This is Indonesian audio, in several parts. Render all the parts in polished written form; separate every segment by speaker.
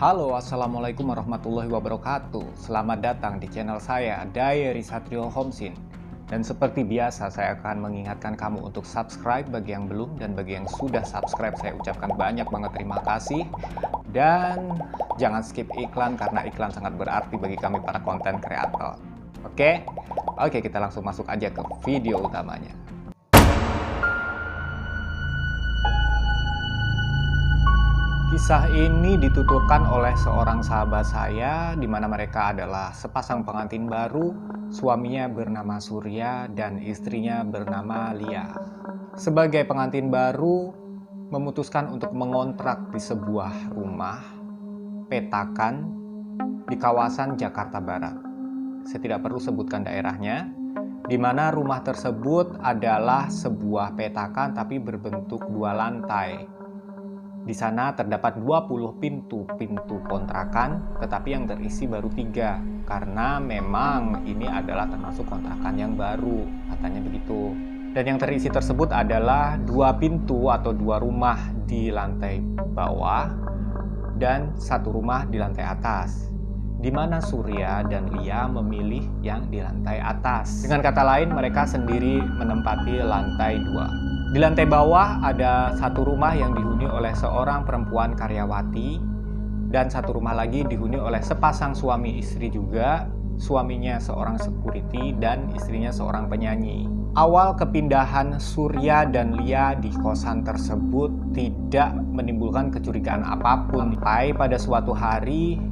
Speaker 1: Halo, assalamualaikum warahmatullahi wabarakatuh. Selamat datang di channel saya, Diary Satrio Homsin. Dan seperti biasa, saya akan mengingatkan kamu untuk subscribe bagi yang belum, dan bagi yang sudah subscribe, saya ucapkan banyak banget terima kasih. Dan jangan skip iklan, karena iklan sangat berarti bagi kami para konten kreator. Oke, kita langsung masuk aja ke video utamanya. Kisah ini dituturkan oleh seorang sahabat saya, di mana mereka adalah sepasang pengantin baru, suaminya bernama Surya dan istrinya bernama Lia. Sebagai pengantin baru, memutuskan untuk mengontrak di sebuah rumah petakan di kawasan Jakarta Barat. Saya tidak perlu sebutkan daerahnya, di mana rumah tersebut adalah sebuah petakan tapi berbentuk 2 lantai. Di sana terdapat 20 pintu kontrakan, tetapi yang terisi baru 3, karena memang ini adalah termasuk kontrakan yang baru, katanya begitu. Dan yang terisi tersebut adalah 2 pintu atau 2 rumah di lantai bawah dan 1 rumah di lantai atas, di mana Surya dan Lia memilih yang di lantai atas. Dengan kata lain, mereka sendiri menempati lantai 2. Di lantai bawah ada 1 rumah yang dihuni oleh seorang perempuan karyawati, dan 1 rumah lagi dihuni oleh sepasang suami istri juga, suaminya seorang security dan istrinya seorang penyanyi. Awal kepindahan Surya dan Lia di kosan tersebut tidak menimbulkan kecurigaan apapun, sampai pada suatu hari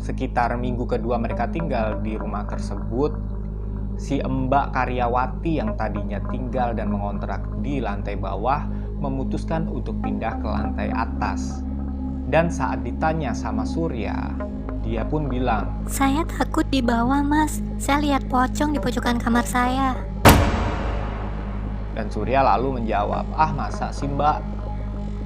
Speaker 1: sekitar minggu kedua mereka tinggal di rumah tersebut, si Mbak Karyawati yang tadinya tinggal dan mengontrak di lantai bawah memutuskan untuk pindah ke lantai atas. Dan saat ditanya sama Surya, dia pun bilang,
Speaker 2: "Saya takut di bawah, Mas. Saya lihat pocong di pojokan kamar saya."
Speaker 1: Dan Surya lalu menjawab, "Masa sih Mbak?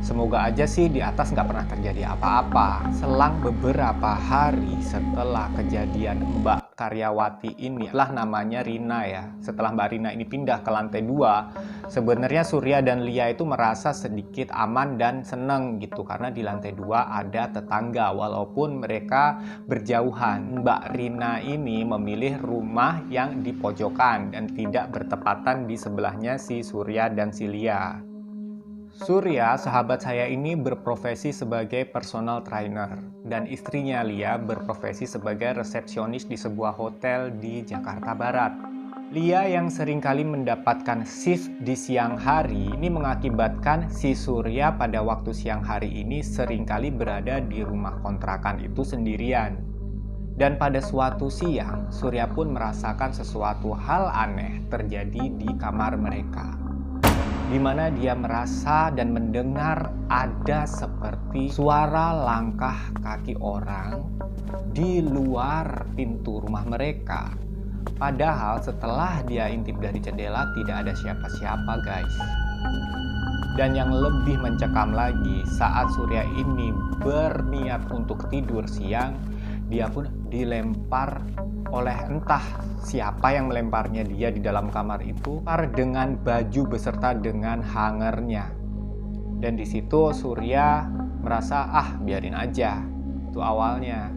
Speaker 1: Semoga aja sih di atas nggak pernah terjadi apa-apa." Selang beberapa hari setelah kejadian Mbak Karyawati ini, lah namanya Rina ya. Setelah Mbak Rina ini pindah ke lantai 2, sebenarnya Surya dan Lia itu merasa sedikit aman dan seneng gitu, karena di lantai 2 ada tetangga walaupun mereka berjauhan. Mbak Rina ini memilih rumah yang di pojokan dan tidak bertepatan di sebelahnya si Surya dan si Lia. Surya, sahabat saya ini berprofesi sebagai personal trainer, dan istrinya Lia berprofesi sebagai resepsionis di sebuah hotel di Jakarta Barat. Lia yang seringkali mendapatkan shift di siang hari ini mengakibatkan si Surya pada waktu siang hari ini seringkali berada di rumah kontrakan itu sendirian. Dan pada suatu siang, Surya pun merasakan sesuatu hal aneh terjadi di kamar mereka, di mana dia merasa dan mendengar ada seperti suara langkah kaki orang di luar pintu rumah mereka. Padahal setelah dia intip dari jendela tidak ada siapa-siapa, guys. Dan yang lebih mencekam lagi, saat Surya ini berniat untuk tidur siang, dia pun dilempar oleh entah siapa yang melemparnya dia di dalam kamar itu dengan baju beserta dengan hangernya. Dan di situ Surya merasa biarin aja. Itu awalnya.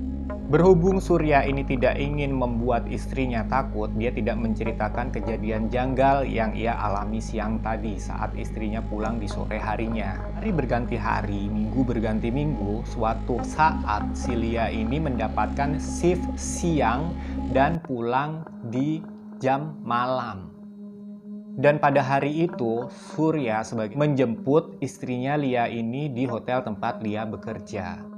Speaker 1: Berhubung Surya ini tidak ingin membuat istrinya takut, dia tidak menceritakan kejadian janggal yang ia alami siang tadi saat istrinya pulang di sore harinya. Hari berganti hari, minggu berganti minggu, suatu saat si Lia ini mendapatkan shift siang dan pulang di jam malam. Dan pada hari itu, Surya sebagai menjemput istrinya Lia ini di hotel tempat Lia bekerja.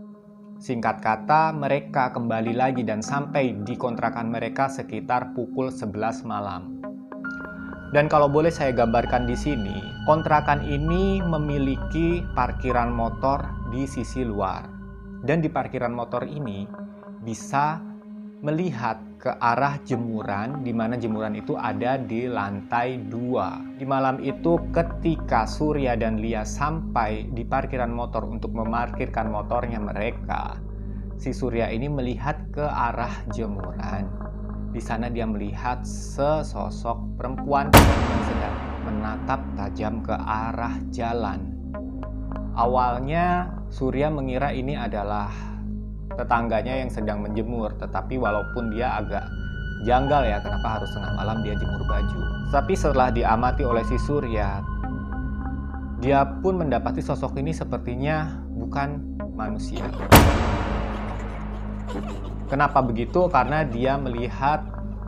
Speaker 1: Singkat kata, mereka kembali lagi dan sampai di kontrakan mereka sekitar pukul 11 malam. Dan kalau boleh saya gambarkan di sini, kontrakan ini memiliki parkiran motor di sisi luar. Dan di parkiran motor ini bisa melihat ke arah jemuran, di mana jemuran itu ada di lantai 2. Di malam itu ketika Surya dan Lia sampai di parkiran motor untuk memarkirkan motornya mereka, si Surya ini melihat ke arah jemuran. Di sana dia melihat sesosok perempuan yang sedang menatap tajam ke arah jalan. Awalnya Surya mengira ini adalah tetangganya yang sedang menjemur. Tetapi walaupun dia agak janggal ya, kenapa harus tengah malam dia jemur baju. Tapi setelah diamati oleh si Surya, dia pun mendapati sosok ini sepertinya bukan manusia. Kenapa begitu? Karena dia melihat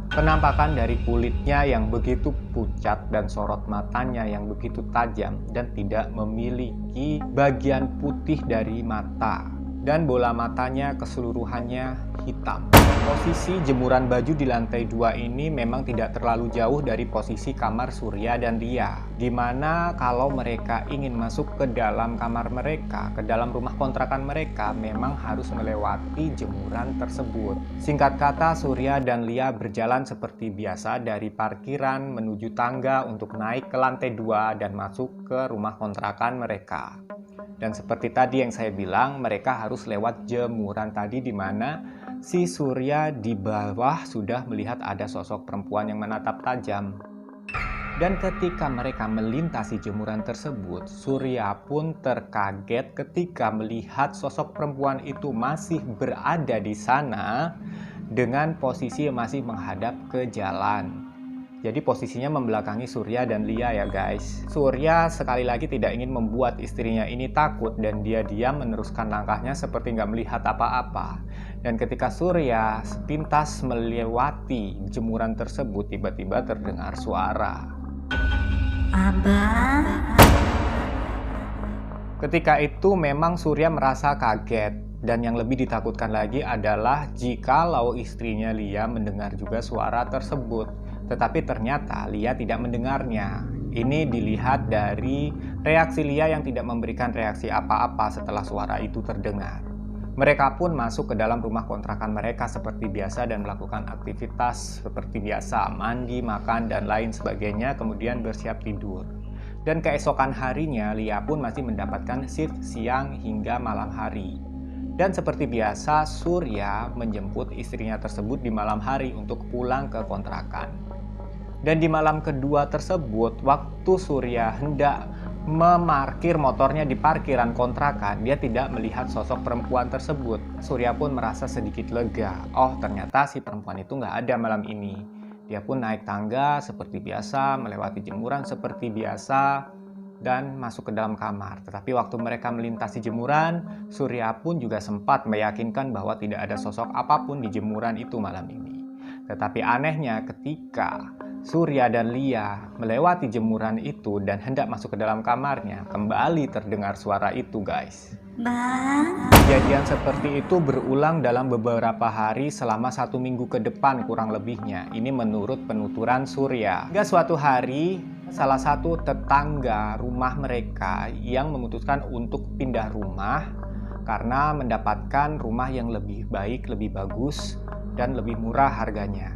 Speaker 1: penampakan dari kulitnya yang begitu pucat dan sorot matanya yang begitu tajam dan tidak memiliki bagian putih dari mata. Dan bola matanya keseluruhannya hitam. Posisi jemuran baju di lantai 2 ini memang tidak terlalu jauh dari posisi kamar Surya dan Lia. Dimana kalau mereka ingin masuk ke dalam kamar mereka, ke dalam rumah kontrakan mereka, memang harus melewati jemuran tersebut. Singkat kata, Surya dan Lia berjalan seperti biasa dari parkiran menuju tangga untuk naik ke lantai 2 dan masuk ke rumah kontrakan mereka. Dan seperti tadi yang saya bilang, mereka harus lewat jemuran tadi di mana si Surya di bawah sudah melihat ada sosok perempuan yang menatap tajam. Dan ketika mereka melintasi jemuran tersebut, Surya pun terkaget ketika melihat sosok perempuan itu masih berada di sana dengan posisi yang masih menghadap ke jalan. Jadi posisinya membelakangi Surya dan Lia ya guys. Surya sekali lagi tidak ingin membuat istrinya ini takut dan dia diam meneruskan langkahnya seperti nggak melihat apa-apa. Dan ketika Surya sepintas melewati jemuran tersebut, tiba-tiba terdengar suara.
Speaker 2: Abang?
Speaker 1: Ketika itu memang Surya merasa kaget. Dan yang lebih ditakutkan lagi adalah jikalau istrinya Lia mendengar juga suara tersebut. Tetapi ternyata Lia tidak mendengarnya. Ini dilihat dari reaksi Lia yang tidak memberikan reaksi apa-apa setelah suara itu terdengar. Mereka pun masuk ke dalam rumah kontrakan mereka seperti biasa dan melakukan aktivitas seperti biasa, mandi, makan, dan lain sebagainya, kemudian bersiap tidur. Dan keesokan harinya, Lia pun masih mendapatkan shift siang hingga malam hari. Dan seperti biasa, Surya menjemput istrinya tersebut di malam hari untuk pulang ke kontrakan. Dan di malam kedua tersebut, waktu Surya hendak memarkir motornya di parkiran kontrakan, dia tidak melihat sosok perempuan tersebut. Surya pun merasa sedikit lega. Oh, ternyata si perempuan itu nggak ada malam ini. Dia pun naik tangga seperti biasa, melewati jemuran seperti biasa, dan masuk ke dalam kamar. Tetapi waktu mereka melintasi jemuran, Surya pun juga sempat meyakinkan bahwa tidak ada sosok apapun di jemuran itu malam ini. Tetapi anehnya ketika Surya dan Lia melewati jemuran itu dan hendak masuk ke dalam kamarnya, kembali terdengar suara itu guys.
Speaker 2: Bang?
Speaker 1: Kejadian seperti itu berulang dalam beberapa hari selama 1 minggu ke depan kurang lebihnya. Ini menurut penuturan Surya. Hingga suatu hari, salah satu tetangga rumah mereka yang memutuskan untuk pindah rumah karena mendapatkan rumah yang lebih baik, lebih bagus, dan lebih murah harganya.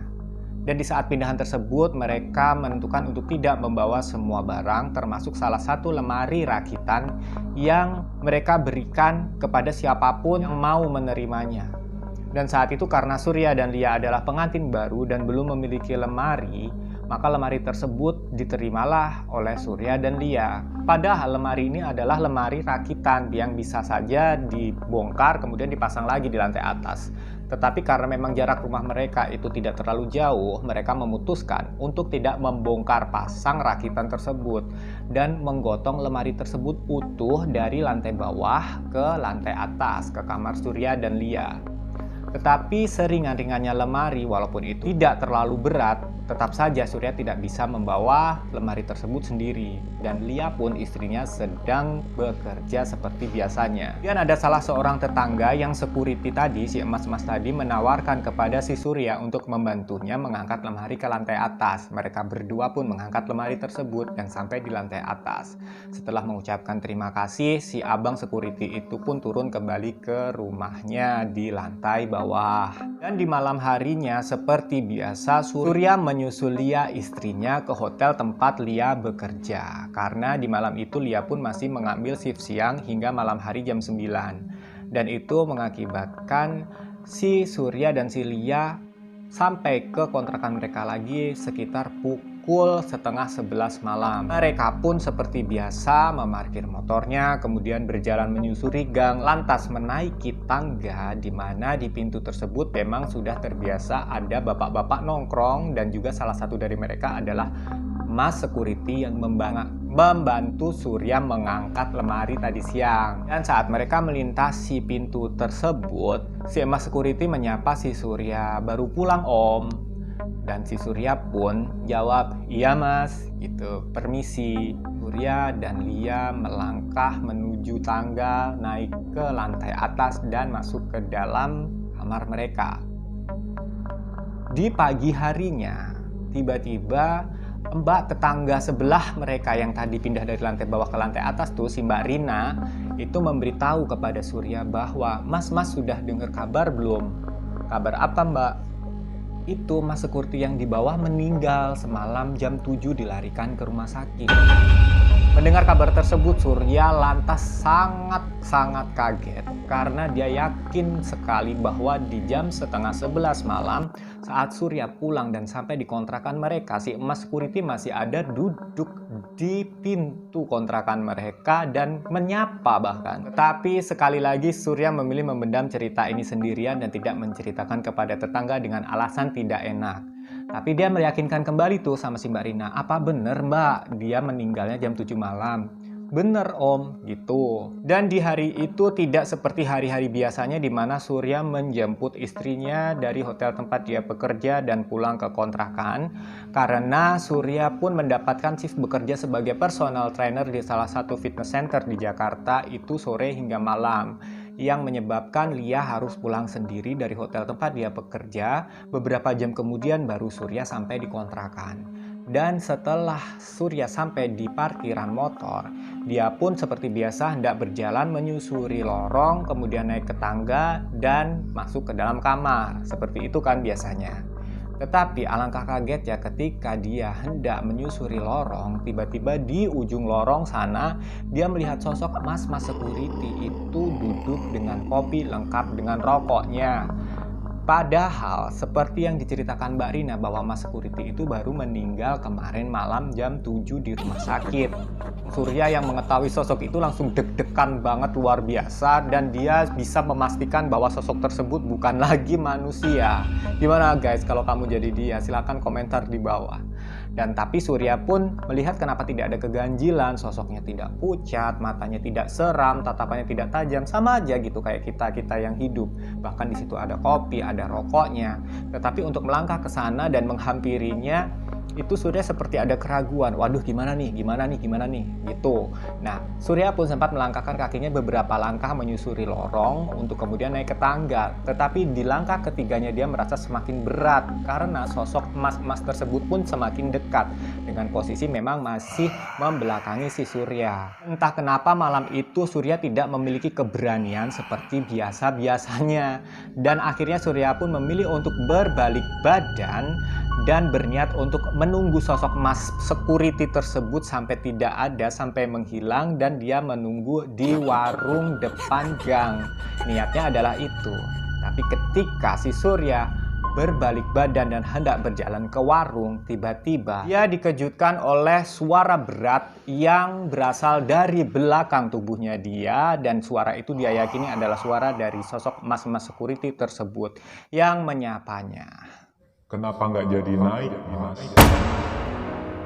Speaker 1: Dan di saat pindahan tersebut, mereka menentukan untuk tidak membawa semua barang, termasuk salah satu lemari rakitan yang mereka berikan kepada siapapun yang mau menerimanya. Dan saat itu karena Surya dan Lia adalah pengantin baru dan belum memiliki lemari, maka lemari tersebut diterimalah oleh Surya dan Lia. Padahal lemari ini adalah lemari rakitan yang bisa saja dibongkar kemudian dipasang lagi di lantai atas. Tetapi karena memang jarak rumah mereka itu tidak terlalu jauh, mereka memutuskan untuk tidak membongkar pasang rakitan tersebut dan menggotong lemari tersebut utuh dari lantai bawah ke lantai atas, ke kamar Surya dan Lia. Tetapi seringan-ringannya lemari, walaupun itu tidak terlalu berat, tetap saja Surya tidak bisa membawa lemari tersebut sendiri. Dan Lia pun istrinya sedang bekerja seperti biasanya. Dan ada salah seorang tetangga yang security tadi, si emas-emas tadi, menawarkan kepada si Surya untuk membantunya mengangkat lemari ke lantai atas. Mereka berdua pun mengangkat lemari tersebut dan sampai di lantai atas. Setelah mengucapkan terima kasih, si abang security itu pun turun kembali ke rumahnya di lantai bawah. Dan di malam harinya seperti biasa, Surya menyusul Lia istrinya ke hotel tempat Lia bekerja. Karena di malam itu Lia pun masih mengambil shift siang hingga malam hari jam 9. Dan itu mengakibatkan si Surya dan si Lia sampai ke kontrakan mereka lagi sekitar pukul pukul setengah 11 malam. Mereka pun seperti biasa memarkir motornya, kemudian berjalan menyusuri gang, lantas menaiki tangga di mana di pintu tersebut memang sudah terbiasa ada bapak-bapak nongkrong, dan juga salah satu dari mereka adalah Mas Security yang membantu Surya mengangkat lemari tadi siang. Dan saat mereka melintasi pintu tersebut, si Mas Security menyapa si Surya, "Baru pulang Om." Dan si Surya pun jawab, "Iya Mas," gitu, "permisi." Surya dan Lia melangkah menuju tangga, naik ke lantai atas dan masuk ke dalam kamar mereka. Di pagi harinya, tiba-tiba Mbak tetangga sebelah mereka yang tadi pindah dari lantai bawah ke lantai atas tuh, si Mbak Rina, itu memberitahu kepada Surya bahwa, Mas sudah dengar kabar belum?" "Kabar apa Mbak?" "Itu Mas Security yang di bawah meninggal semalam jam 7 dilarikan ke rumah sakit." Mendengar kabar tersebut, Surya lantas sangat kaget karena dia yakin sekali bahwa di jam setengah 11 malam saat Surya pulang dan sampai di kontrakan mereka, si Mas Security masih ada duduk di pintu kontrakan mereka dan menyapa bahkan. Tapi sekali lagi Surya memilih memendam cerita ini sendirian dan tidak menceritakan kepada tetangga dengan alasan tidak enak. Tapi dia meyakinkan kembali tuh sama si Mbak Rina, "Apa bener Mbak dia meninggalnya jam 7 malam?" "Bener Om," gitu. Dan di hari itu tidak seperti hari-hari biasanya di mana Surya menjemput istrinya dari hotel tempat dia bekerja dan pulang ke kontrakan, karena Surya pun mendapatkan shift bekerja sebagai personal trainer di salah satu fitness center di Jakarta itu sore hingga malam, yang menyebabkan Lia harus pulang sendiri dari hotel tempat dia bekerja. Beberapa jam kemudian baru Surya sampai di kontrakan. Dan setelah Surya sampai di parkiran motor, dia pun seperti biasa hendak berjalan menyusuri lorong, kemudian naik ke tangga dan masuk ke dalam kamar. Seperti itu kan biasanya. Tetapi alangkah kagetnya ketika dia hendak menyusuri lorong, tiba-tiba di ujung lorong sana dia melihat sosok Mas Security itu duduk dengan kopi lengkap dengan rokoknya. Padahal seperti yang diceritakan Mbak Rina bahwa Mas Security itu baru meninggal kemarin malam jam 7 di rumah sakit. Surya yang mengetahui sosok itu langsung deg-degan banget luar biasa, dan dia bisa memastikan bahwa sosok tersebut bukan lagi manusia. Gimana guys kalau kamu jadi dia? Silahkan komentar di bawah. Dan tapi Surya pun melihat kenapa tidak ada keganjilan, sosoknya tidak pucat, matanya tidak seram, tatapannya tidak tajam, sama aja gitu kayak kita yang hidup. Bahkan di situ ada kopi, ada rokoknya. Tetapi untuk melangkah ke sana dan menghampirinya, itu Surya seperti ada keraguan. Waduh, gimana nih gitu. Nah, Surya pun sempat melangkahkan kakinya beberapa langkah menyusuri lorong untuk kemudian naik ke tangga. Tetapi di langkah ketiganya dia merasa semakin berat karena sosok mas tersebut pun semakin dekat dengan posisi memang masih membelakangi si Surya. Entah kenapa malam itu Surya tidak memiliki keberanian seperti biasanya, dan akhirnya Surya pun memilih untuk berbalik badan dan berniat untuk menunggu sosok Mas Security tersebut sampai tidak ada, sampai menghilang, dan dia menunggu di warung depan gang. Niatnya adalah itu. Tapi ketika si Surya berbalik badan dan hendak berjalan ke warung, tiba-tiba dia dikejutkan oleh suara berat yang berasal dari belakang tubuhnya dia, dan suara itu dia yakini adalah suara dari sosok Mas Security tersebut yang menyapanya.
Speaker 3: "Kenapa nggak jadi naik, Mas?"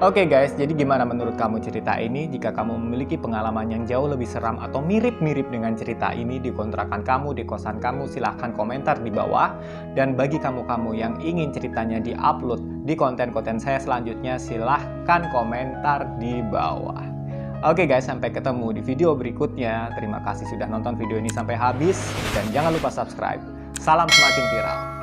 Speaker 1: Oke guys, jadi gimana menurut kamu cerita ini? Jika kamu memiliki pengalaman yang jauh lebih seram atau mirip-mirip dengan cerita ini di kontrakan kamu, di kosan kamu, silahkan komentar di bawah. Dan bagi kamu-kamu yang ingin ceritanya di-upload di konten-konten saya selanjutnya, silahkan komentar di bawah. Oke guys, sampai ketemu di video berikutnya. Terima kasih sudah nonton video ini sampai habis, dan jangan lupa subscribe. Salam semakin viral.